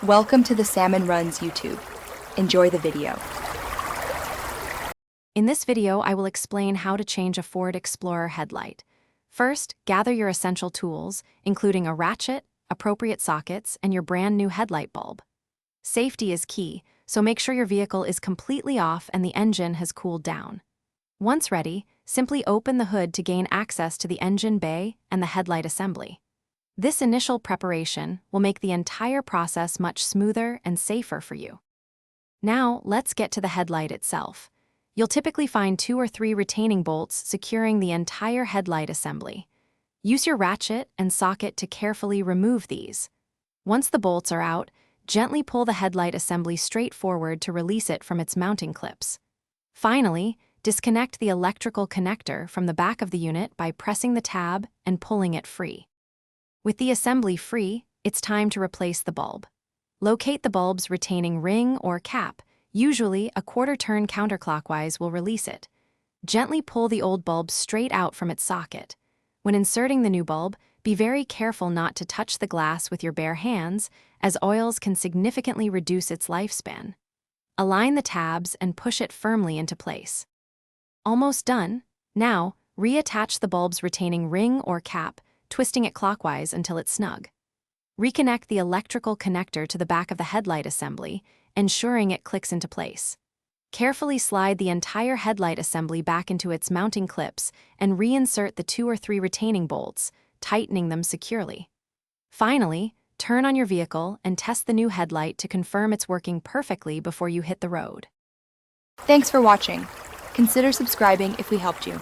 Welcome to the Salmon Runs YouTube. Enjoy the video. In this video, I will explain how to change a Ford Explorer headlight. First, gather your essential tools, including a ratchet, appropriate sockets, and your brand new headlight bulb. Safety is key, so make sure your vehicle is completely off and the engine has cooled down. Once ready, simply open the hood to gain access to the engine bay and the headlight assembly. This initial preparation will make the entire process much smoother and safer for you. Now, let's get to the headlight itself. You'll typically find 2 or 3 retaining bolts securing the entire headlight assembly. Use your ratchet and socket to carefully remove these. Once the bolts are out, gently pull the headlight assembly straight forward to release it from its mounting clips. Finally, disconnect the electrical connector from the back of the unit by pressing the tab and pulling it free. With the assembly free, it's time to replace the bulb. Locate the bulb's retaining ring or cap. Usually, a quarter turn counterclockwise will release it. Gently pull the old bulb straight out from its socket. When inserting the new bulb, be very careful not to touch the glass with your bare hands, as oils can significantly reduce its lifespan. Align the tabs and push it firmly into place. Almost done. Now, reattach the bulb's retaining ring or cap, twisting it clockwise until it's snug. Reconnect the electrical connector to the back of the headlight assembly, ensuring it clicks into place. Carefully slide the entire headlight assembly back into its mounting clips and reinsert the 2 or 3 retaining bolts, tightening them securely. Finally, turn on your vehicle and test the new headlight to confirm it's working perfectly before you hit the road. Thanks for watching. Consider subscribing if we helped you.